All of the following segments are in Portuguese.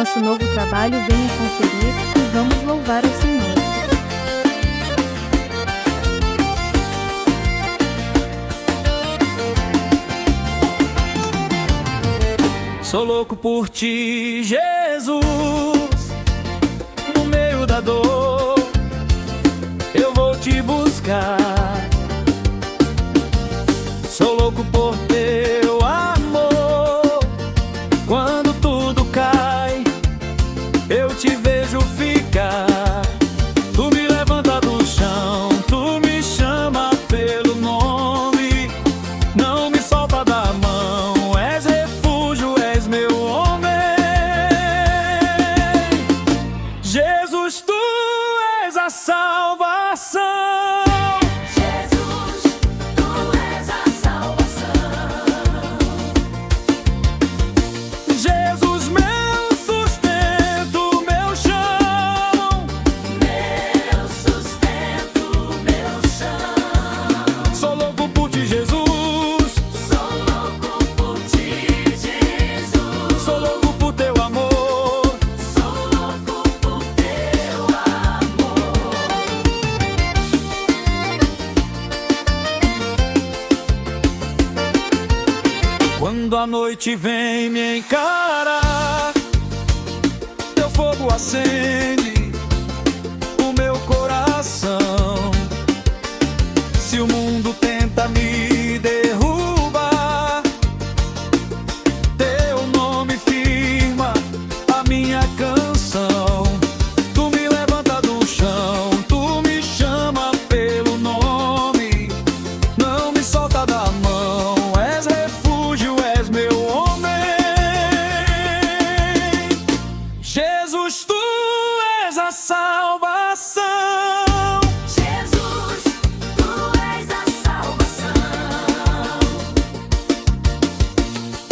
nosso novo trabalho, venha conferir e vamos louvar ao Senhor. Sou louco por ti, Jesus, no meio da dor eu vou te buscar. Sou louco por teu amor, quando tudo cai eu te vejo ficar. Tu me levanta do chão, tu me chama pelo nome, não me solta da mão, és refúgio, és meu homem. Jesus, tu és a salvação. Jesus, tu és a salvação. Jesus, meu sustento, meu chão. Meu sustento, meu chão. Sou louco por ti, Jesus. Sou louco por ti, Jesus. Sou louco por teu amor. Sou louco por teu amor. Quando a noite vem me encarar, teu fogo acende o meu coração. Se o mundo tenta me derrubar, teu nome firma a minha canção. Tu me levanta do chão, tu me chama pelo nome, não me solta da mão, és refúgio, és meu homem. Jesus, tu és a salvação. Jesus, tu és a salvação.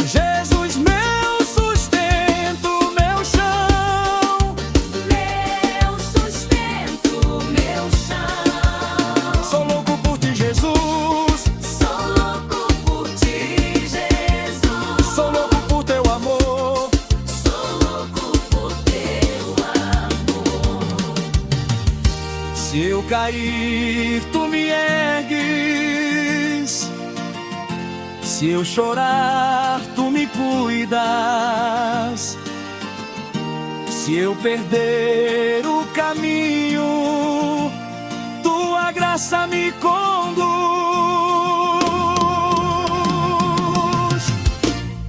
Jesus, meu sustento, meu chão. Meu sustento, meu chão. Sou louco por ti, Jesus. Sou louco por ti, Jesus. Sou louco por teu amor. Sou louco por teu amor. Se eu cair, tu me ergues. Se eu chorar, tu me cuidas. Se eu perder o caminho, tua graça me conduz.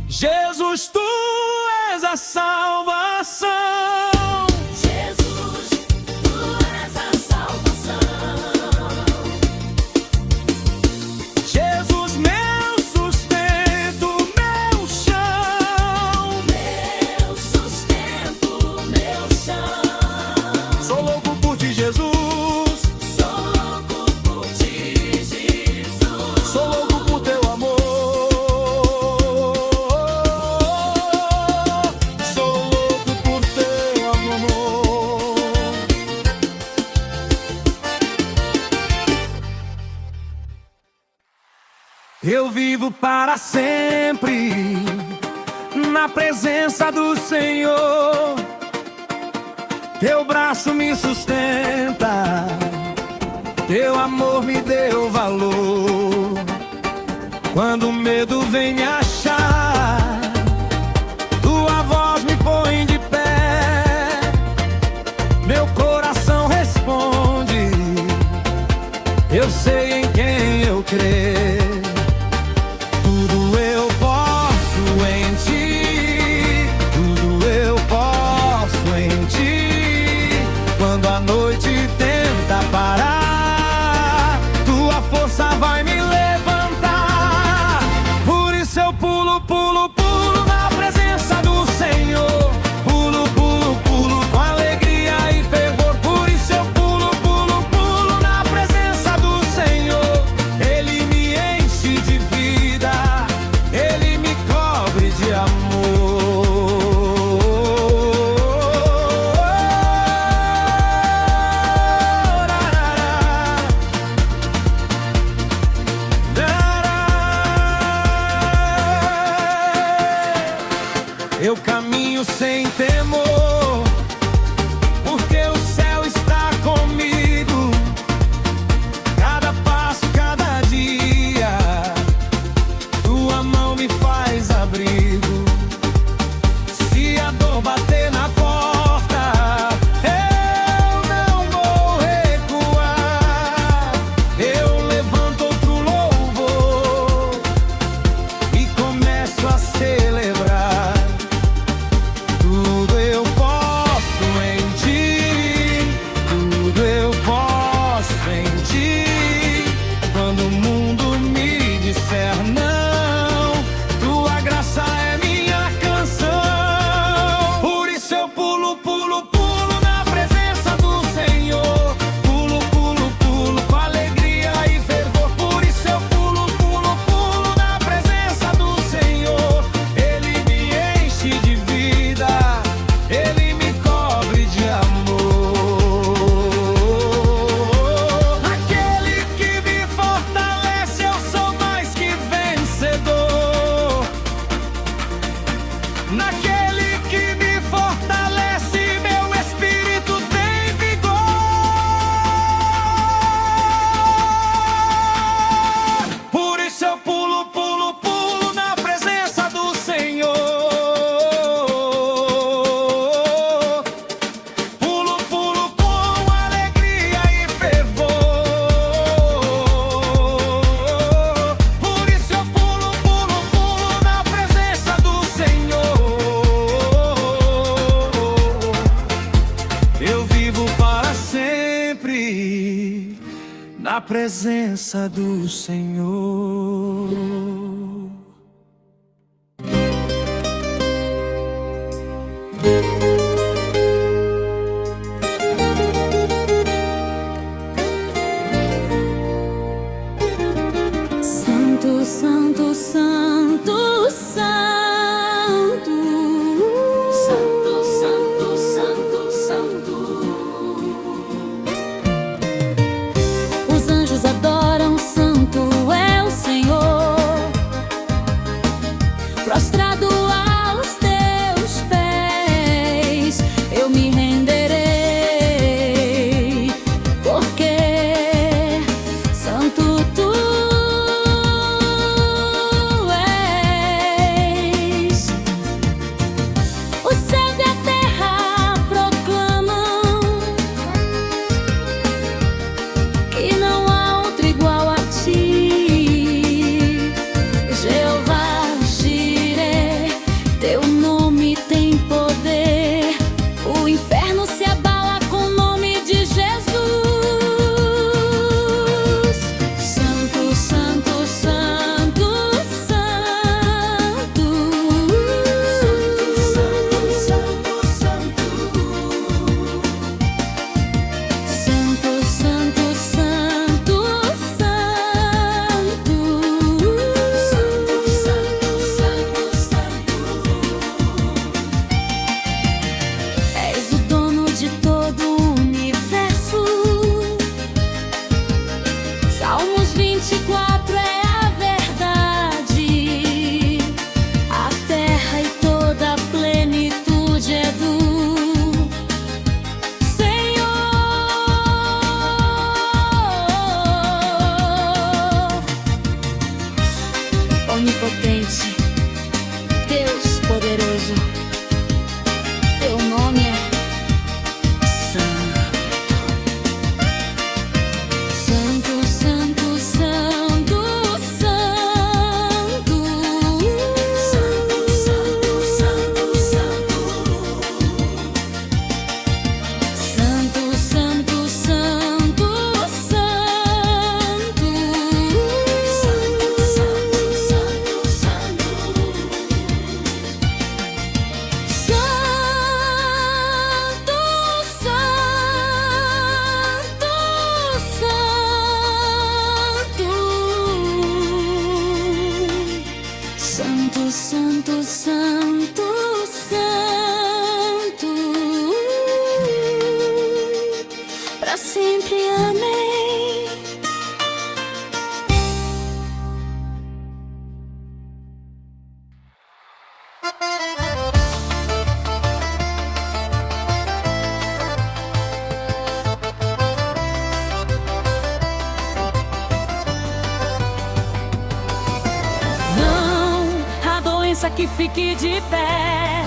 Jesus, tu és a salvação. Jesus, tu és a salvação. Jesus, meu sustento, meu chão. Meu sustento, meu chão. Sou louco por ti, Jesus. Sou louco por ti, Jesus. Sou louco por teu amor. Sou louco por teu amor. Eu vivo para sempre na presença do Senhor. Teu braço me sustenta, teu amor me deu valor. Quando o medo vem me achar, tua voz me põe de pé. Meu coração responde, eu sei em quem eu crer. Tudo eu posso em ti, tudo eu posso em ti. Quando a noite tenta parar, tua força vai me levantar. Por isso eu pulo, pulo, pulo na presença do Senhor. Pulo, pulo, pulo com alegria e fervor. Por isso eu pulo, pulo, pulo na presença do Senhor. Ele me na presença do Senhor. Santo, santo, santo, santo. Santo, santo, santo, santo. Os anjos adoram, santo é o Senhor. Prostrado aos teus pés, eu me renderei, porque santo tu és. Os céus e a terra proclamam que não há outro igual a ti, Jeová Jireh, teu nome tem poder. O inferno se abala com o nome de Jesus. Santo, santo, santo, santo. Santo, santo, santo, santo. Santo, santo, santo, santo. Santo, santo, santo, santo. És o dono de todo o universo. Salmos 24 é a verdade. A terra e toda a plenitude é do Senhor. Onipotente, Deus poderoso, teu nome é Santo. Santo, santo, santo, santo. Santo, santo, santo, santo. Santo, santo, santo, santo. Santo, santo, santo, santo. Santo, santo, santo, santo. Para sempre, amém. Não há doença que fique de pé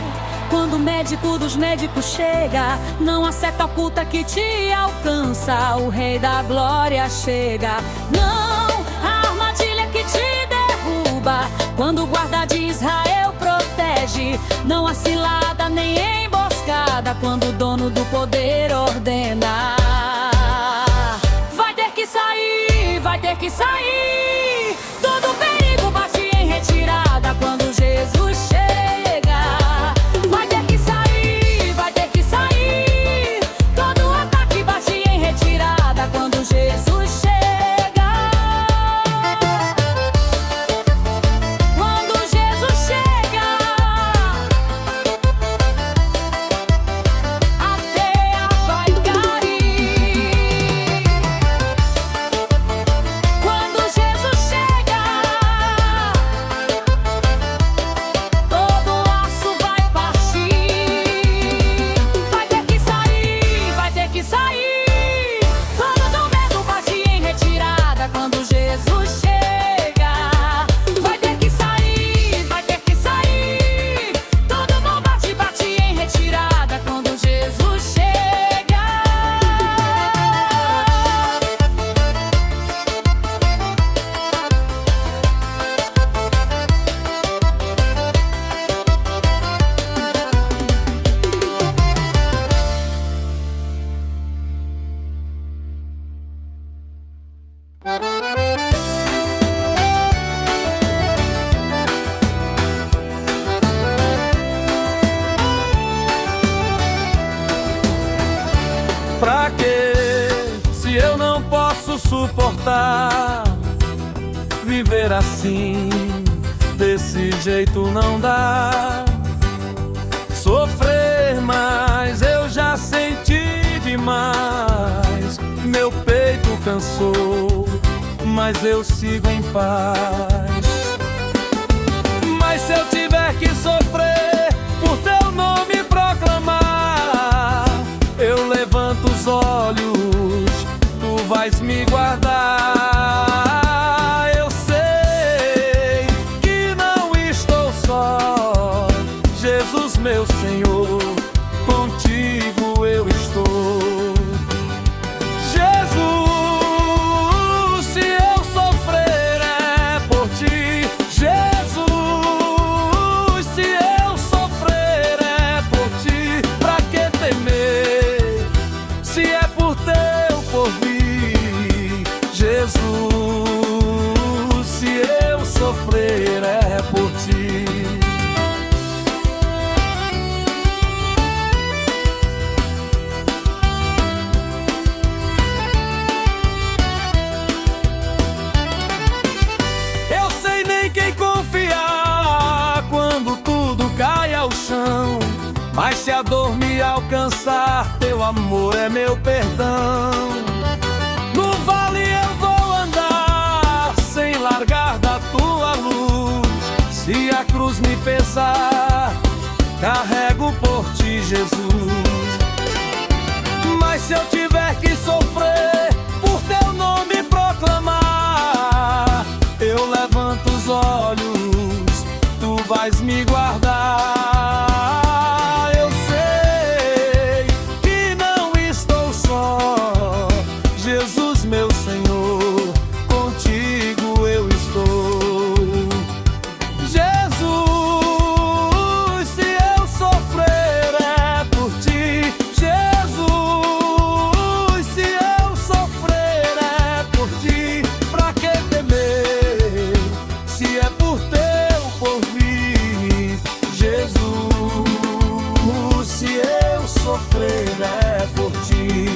quando o médico dos médicos chega. Não há seta oculta que te alcança, o Rei da Glória chega. Não há armadilha que te derruba quando o guarda de Israel protege. Não há cilada nem emboscada quando o dono do poder ordena. Vai ter que sair, vai ter que sair. Todo perigo bate em retirada quando Jesus chega. Vai ter que sair, vai ter que sair. Todo ataque bate em retirada quando Jesus chega. Quando Jesus chega, a terra vai cair. Quando Pra quê? Se eu não posso suportar viver assim, desse jeito não dá. Sofrer, mas eu já senti demais. Meu peito cansou, mas eu sigo em paz. Mas se eu tiver que sofrer por teu nome proclamar, eu levanto os olhos, tu vais me guardar. Eu sei que não estou só, Jesus meu Senhor, contigo eu estou. Jesus, se eu sofrer é por ti. Jesus, se eu sofrer é por ti. Pra que temer, se é por teu porvir? Jesus, se eu sofrer é por ti. Eu sei nem quem confiar quando tudo cai ao chão, mas se a dor me alcançar, teu amor é meu perdão. No vale eu vou andar sem largar da tua luz. Se a cruz me pesar, carrego por ti, Jesus. Mas se eu tiver que sofrer por teu nome proclamar, eu levanto os olhos, tu vais me guardar. Eu sei que não estou só, Jesus meu Senhor, contigo eu estou. Jesus, se eu sofrer é por ti. Jesus, se eu sofrer é por ti. Pra que temer, se é por teu porvir? Jesus, se eu sofrer é por ti.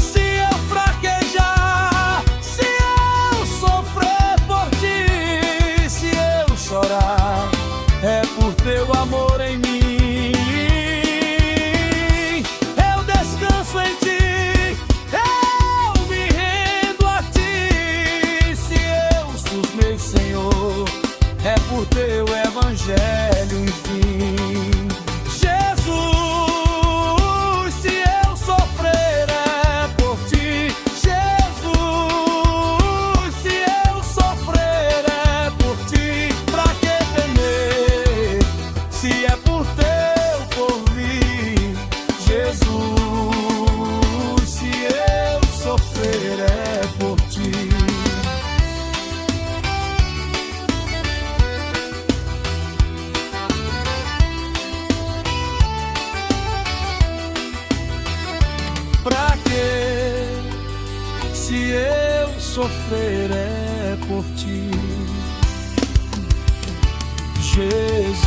Se eu fraquejar, se eu sofrer por ti. Se eu chorar, é por teu amor em mim. Eu descanso em ti, eu me rendo a ti. Se eu susmei, Senhor, é por teu evangelho, enfim. Jesus, se eu sofrer é por ti. Jesus, se eu sofrer é por ti. Pra que temer, se é por teu porvir? Jesus, se eu sofrer é por ti. Pra que, se eu sofrer é por ti, Jesus.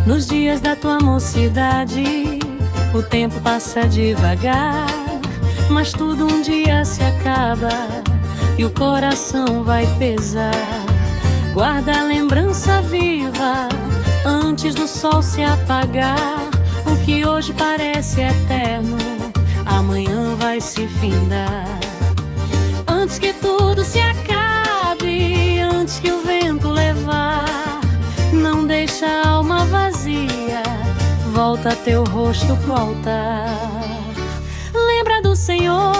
Nos dias da tua mocidade, o tempo passa devagar, mas tudo um dia se acaba e o coração vai pesar. Guarda a lembrança viva antes do sol se apagar. O que hoje parece eterno, amanhã vai se findar. Antes que tudo se acabe, antes que o vento levar, não deixa a alma vazia, volta teu rosto pro altar. Lembra do Senhor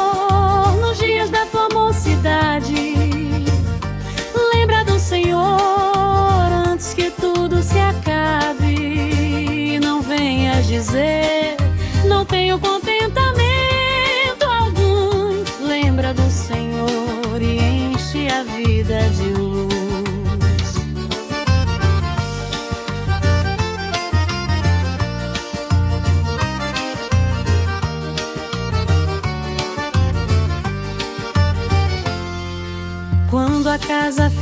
nos dias da tua mocidade. Lembra do Senhor antes que tudo se acabe. Não venhas dizer, não tenho contentamento algum. Lembra do Senhor e enche a vida de luz.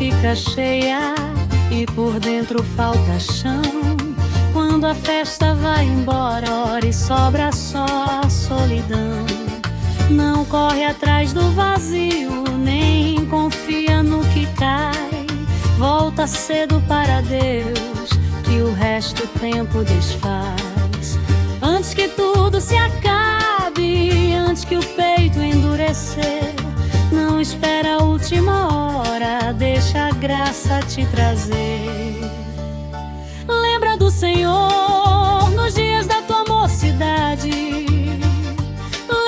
fica cheia e por dentro falta chão. Quando a festa vai embora, ora e sobra só a solidão. Não corre atrás do vazio, nem confia no que cai. Volta cedo para Deus, que o resto o tempo desfaz. Antes que tudo se acabe, antes que o peito endurecer, não espera a última hora, deixa a graça te trazer. Lembra do Senhor nos dias da tua mocidade.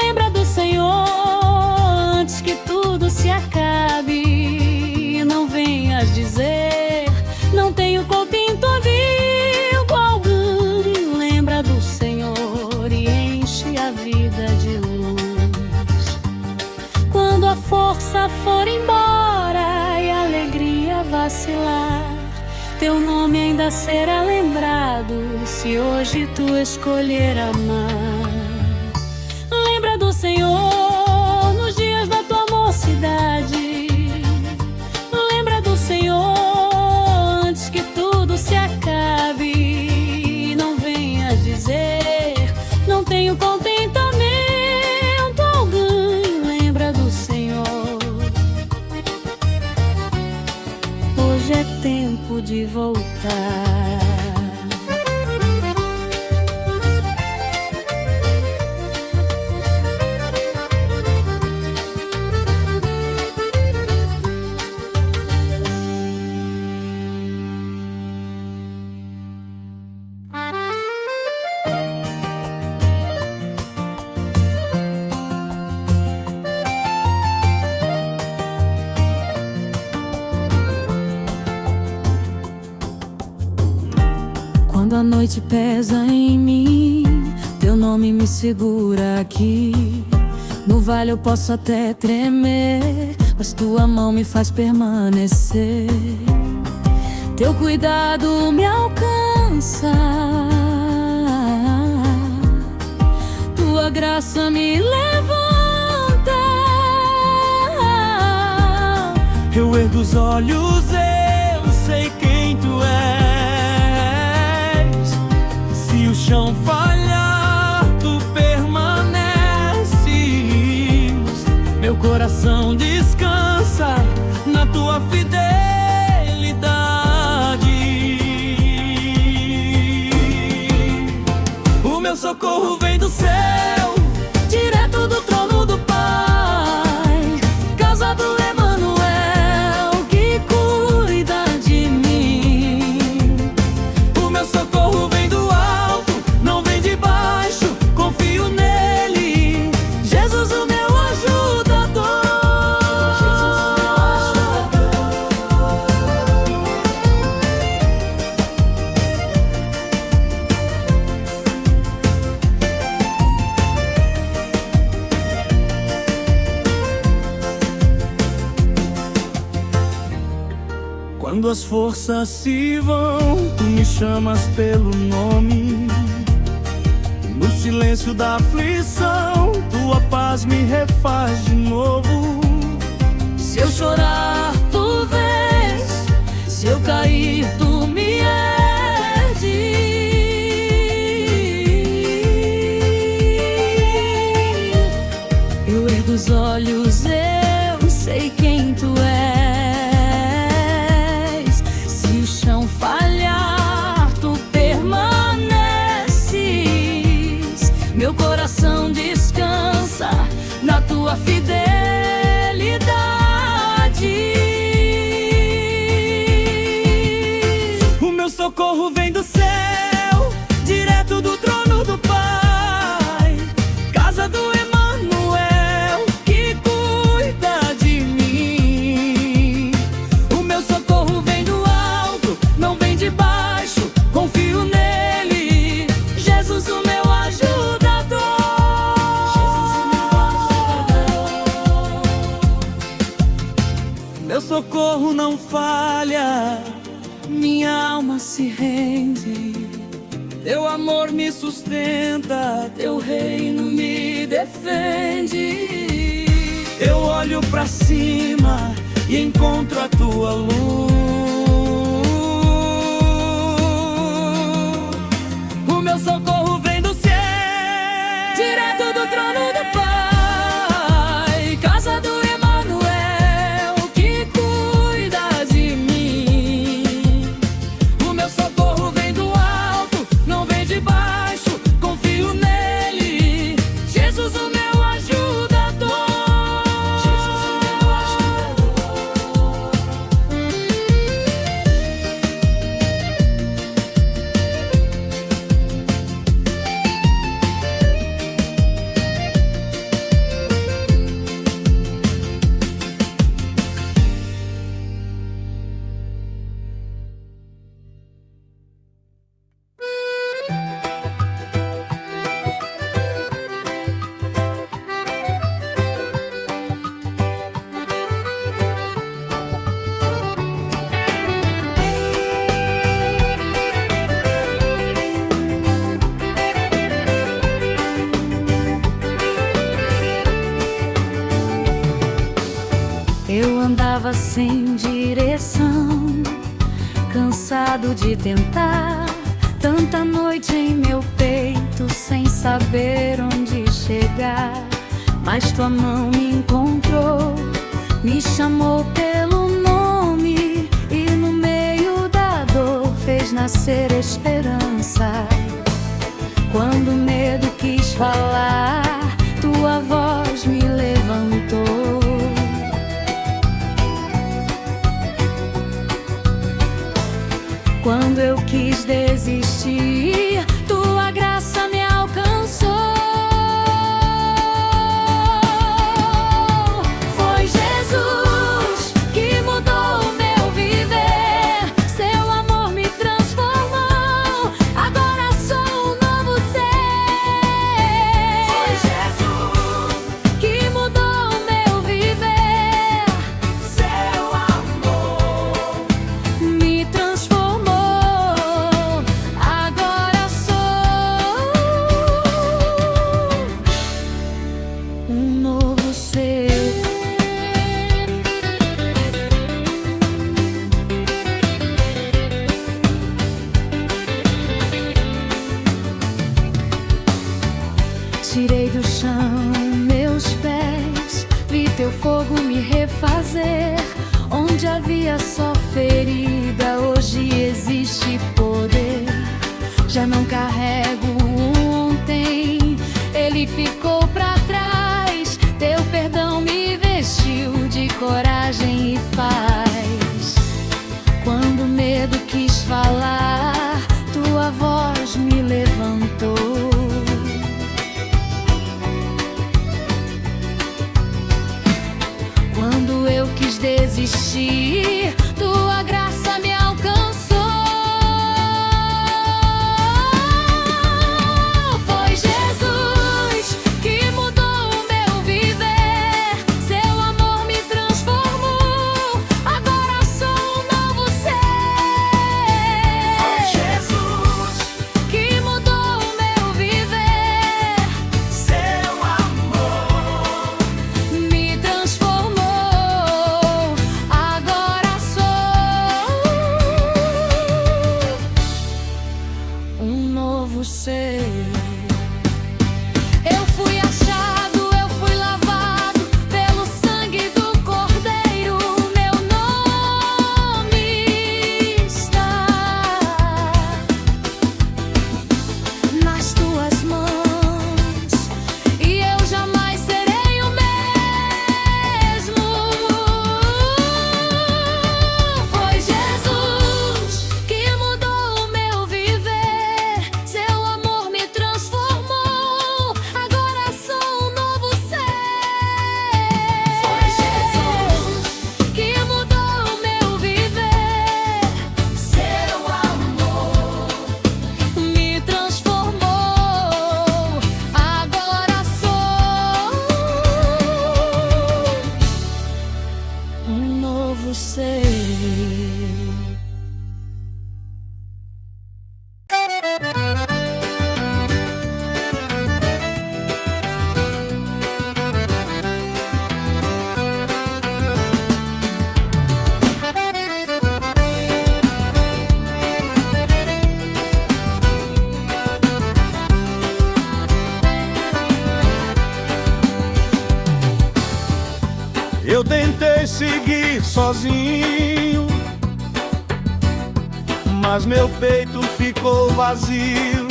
Lembra do Senhor antes que tudo se acabe. Não venhas dizer, não tenho culpa em tua vida algum. Lembra do Senhor e enche a vida de luz. Quando a força for embora e a alegria vacilar, teu nome ainda será lembrado se hoje tu escolher amar. Lembra do Senhor nos dias da tua mocidade. Lembra do Senhor antes que tudo se acabe. Não venhas dizer, não tenho contentamento algum. Lembra do Senhor. Hoje é tempo de voltar. Quando a noite pesa em mim, teu nome me segura aqui. No vale eu posso até tremer, mas tua mão me faz permanecer. Teu cuidado me alcança, tua graça me levanta. Eu ergo os olhos, eu sei quem tu és. Se o chão falhar, tu permaneces. Meu coração descansa na tua fidelidade. O meu socorro vem do céu, direto do trono do Pai, casa do Emanuel, que cuida de mim. O meu socorro vem do alto, não vem de baixo, confio nele, Jesus o meu ajudador. Quando as forças se vão, tu me chamas pelo nome. No silêncio da aflição, tua paz me refaz de novo. Se eu chorar, tu vês, se eu cair, tu me ergues. Eu ergo os olhos, eu sei quem tu és. Se o chão falhar, tu permaneces. Meu coração descansa na tua fidelidade. O meu socorro vem do céu, direto do trono do Pai, casa do Emanuel, que cuida de mim. O meu socorro vem do alto, não vem de baixo, confio nele, Jesus o meu ajudador. Meu socorro não falha, minha alma se rende. Teu amor me sustenta, teu reino me defende. Eu olho pra cima, e encontro a tua luz. O meu socorro vem do céu, direto do trono do Pai, casa do Emanuel, que cuida de mim. o meu socorro vem do alto, não vem de baixo, confio nele. Jesus, o meu ajudador. Jesus, o meu ajudador. Eu andava sem direção, cansado de tentar, tanta noite em meu peito, sem saber onde chegar. Mas tua mão me encontrou, me chamou pelo nome, e no meio da dor fez nascer esperança. Quando o medo quis falar, tua voz me levantou. Quando eu quis desistir, tua graça me alcançou. Foi Jesus que mudou o meu viver, seu amor me transformou, agora sou um novo ser. Foi Jesus Que mudou o meu viver, seu amor me transformou. Agora sou um novo ser. Tirei do chão meus pés, vi teu fogo me refazer. Onde havia só ferida, hoje existe poder. Já não carrego o ontem, ele ficou pra trás. Teu perdão me vestiu de coragem e paz. Quando o medo quis falar, tua voz me levantou. Quando eu quis desistir, tua graça me alcançou. Foi Jesus que mudou o meu viver, seu amor me transformou, tentei seguir sozinho, mas meu peito ficou vazio.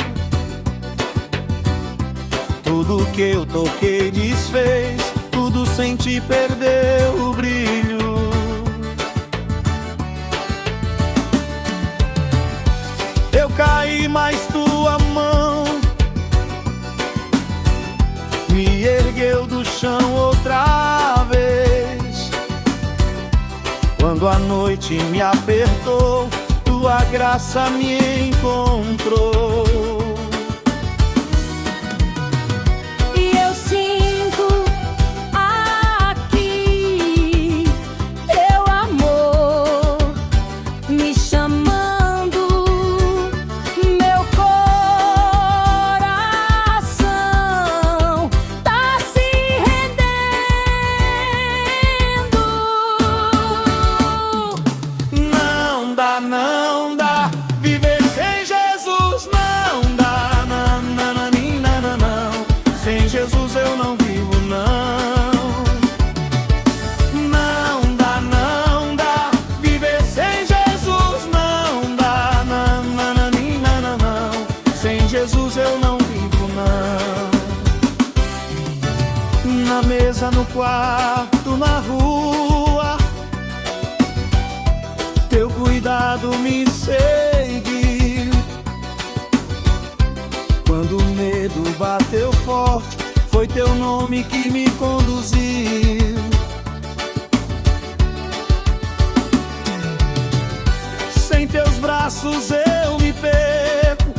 Tudo que eu toquei desfez, tudo sem ti perdeu o brilho. Eu caí, mas tua mão me ergueu do chão outra vez. Quando a noite me apertou, tua graça me encontrou. E eu sinto aqui teu amor me chamando, meu coração tá se rendendo. Não dá, viver sem Jesus não dá, não. Sem Jesus eu não vivo, não. Não dá, viver sem Jesus não dá, não. Sem Jesus eu não vivo, não. Na mesa, no quarto, na rua, teu cuidado me seguiu. Quando o medo bateu forte, foi teu nome que me conduziu. Sem teus braços eu me perco,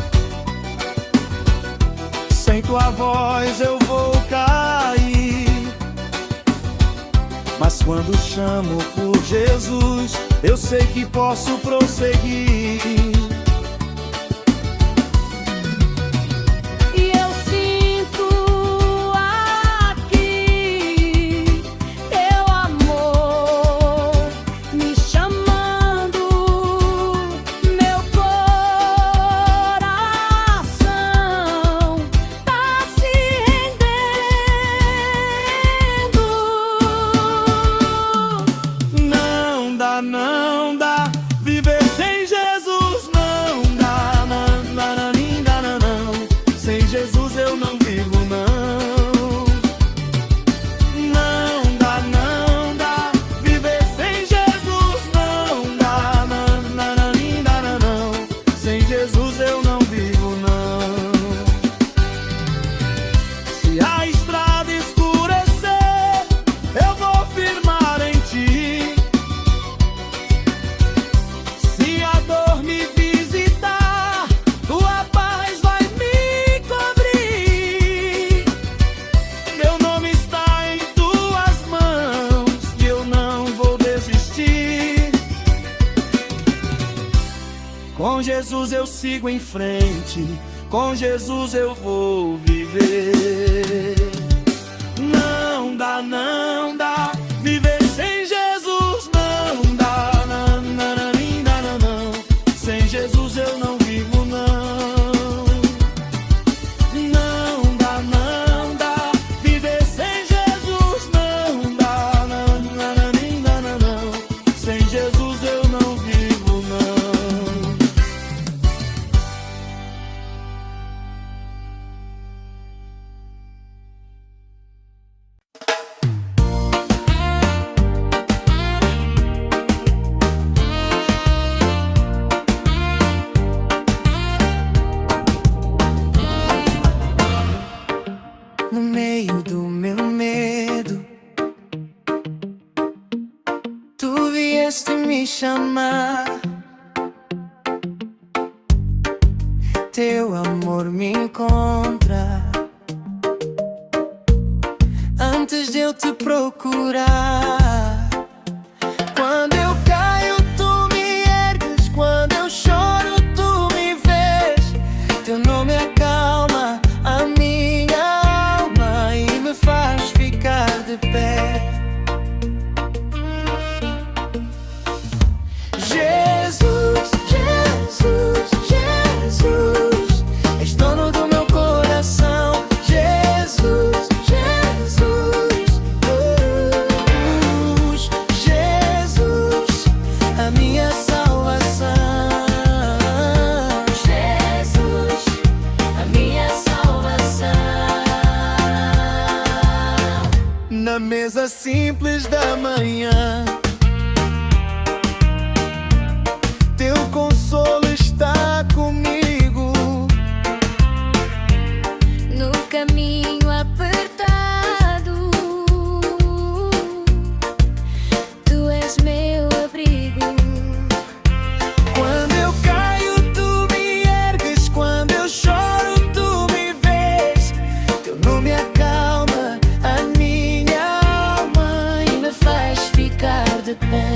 sem tua voz eu vou cair. Mas quando chamo por Jesus, eu sei que posso prosseguir. E eu sinto aqui teu amor me chamando, meu coração tá se rendendo. Não dá, viver sem Jesus não dá, não. Sem Jesus eu não vivo, não. Não dá, viver sem Jesus não dá, não. Sem Jesus eu não vivo, não. Se a estrada escurecer, eu vou firmar em ti. Se a dor me visitar, tua paz vai me cobrir. Meu nome está em tuas mãos e eu não vou desistir. Com Jesus eu sigo em frente, com Jesus eu vou viver. Não dá, viver sem Jesus não dá, não. Sem Jesus eu não vivo, não. Não dá, viver sem Jesus não dá, não. Sem Jesus eu não vivo, não. No meio do meu medo, tu vieste me chamar. Teu amor me encontra antes de eu te procurar. Quando eu caio, tu me ergues. Quando eu choro, tu me vês. Teu nome acalma a minha alma e me faz ficar de pé. Jesus, Jesus, Jesus, és dono do meu coração. Jesus, Jesus, na mesa simples da manhã. Teu consolo está comigo no caminho apertado. Tu és meu abrigo. Quando eu caio, tu me ergues. Quando eu choro, tu me vês. Teu nome acalma a minha alma e me faz ficar de pé.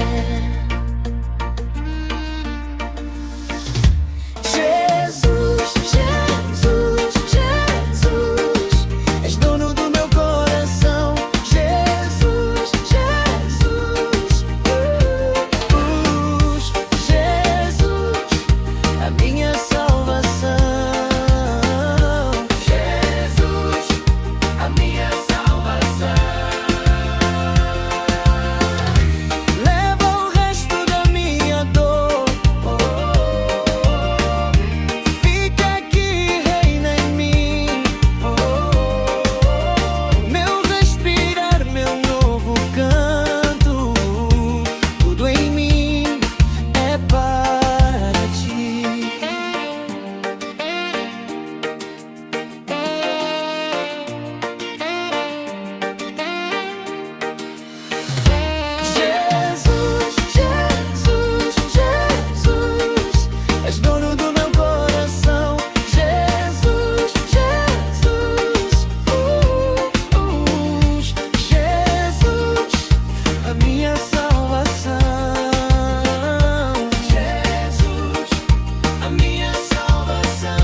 Jesus, Jesus, Jesus, és dono do meu coração. Jesus, Jesus, Jesus, a minha salvação. Jesus, a minha salvação. Leva o resto da minha dor. Fica aqui, reina em mim. Meu respirar, meu novo canto. Tudo em mim é para ti. Jesus, Jesus, Jesus, és dono do meu coração. Jesus, Jesus, Jesus, a minha salvação. Jesus, a minha salvação.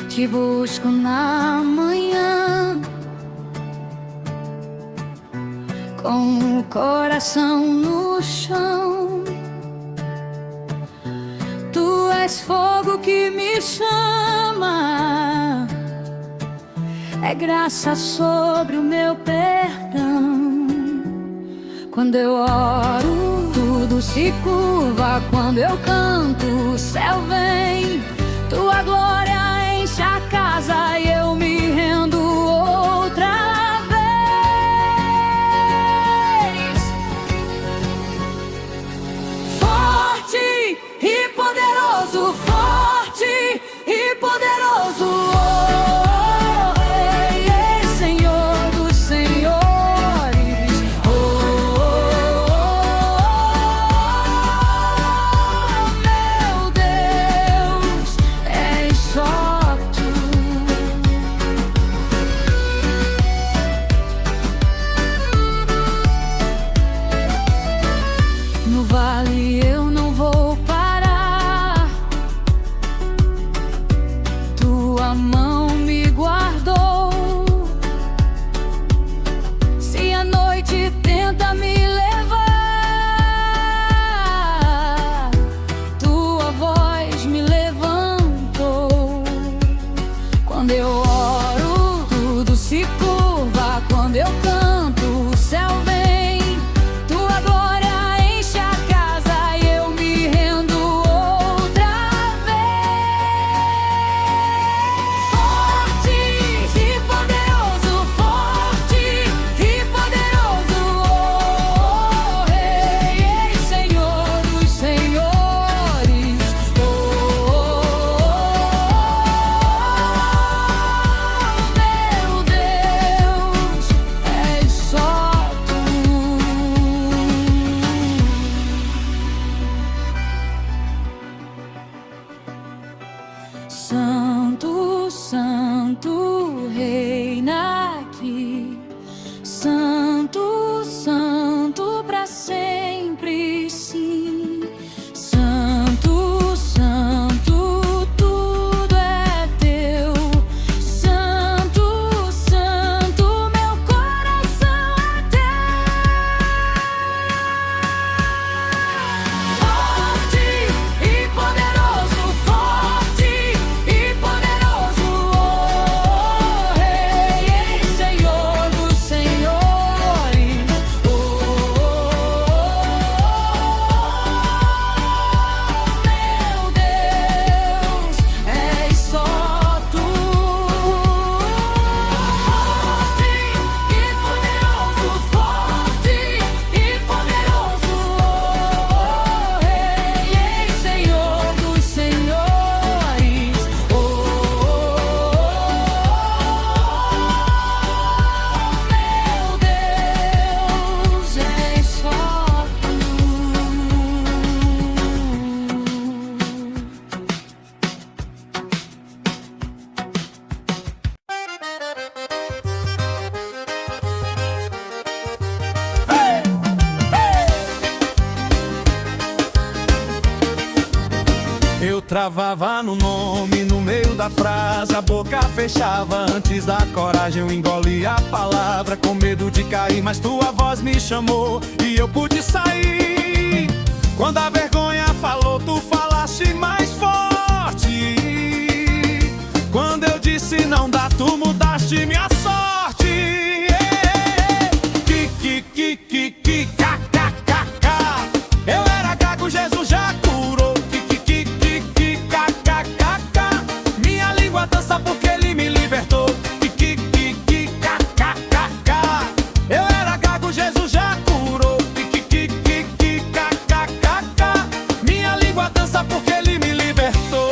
Te busco na manhã com o coração no chão. Tu és fogo que me chama, é graça sobre o meu perdão. Quando eu oro, tudo se curva. Quando eu canto, o céu vem. Tua glória enche a casa e eu me rendo outra vez. Forte e poderoso, forte e poderoso. Oh, Rei, Rei, Senhor dos senhores. Oh, meu Deus, és só tu. No vale eu não vou parar. Tua mão me guardou. Se a noite tenta me levar, tua voz me levantou. Quando eu oro, tudo se curva. Quando eu canto, o céu vem. Tua glória enche a casa e eu me rendo outra vez. Forte e poderoso, forte e poderoso. Oh, Rei, Rei, Senhor dos senhores. Oh, meu Deus, és só tu. Santo, Santo, reina aqui. Santo, Santo, pra sempre, sim. Santo, Santo, tudo é teu. Santo, Santo, meu coração é teu. Forte e poderoso, forte eu travava no nome, no meio da frase a boca fechava. Antes da coragem eu engoli a palavra, com medo de cair, mas tua voz me chamou e eu pude sair. Quando a vergonha falou, tu falaste mais forte. Quando eu disse não dá, tu mudaste minha sorte. Eu era gago, Jesus já curou. Minha língua dança porque ele me libertou. Eu era gago, Jesus já curou. Minha língua dança porque ele me libertou.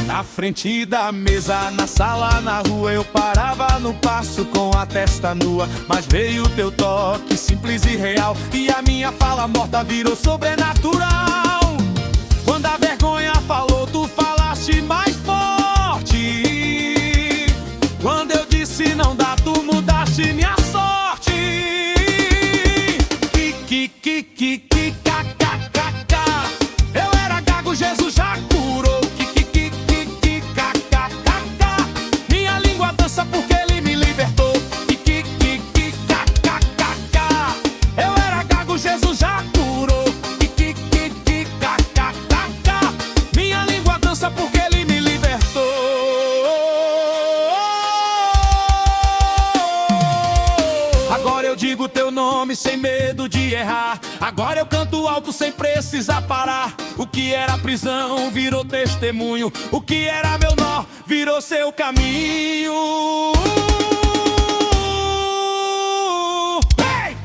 Na frente da mesa, na sala, na rua, eu parava no passo com a testa nua. Mas veio teu toque simples e real, e a minha fala morta virou sobrenatural. Quando a vergonha falou, tu falaste mais forte. Quando eu disse não dá, tu mudaste minha sorte. Eu era gago, Jesus já curou. Minha língua dança porque ele me libertou. Eu era gago, Jesus já curou. Minha língua dança porque ele me libertou. Agora eu digo teu nome sem medo de errar. Agora eu canto alto sem precisar parar. O que era prisão virou testemunho. O que era meu nó virou seu caminho. Hey!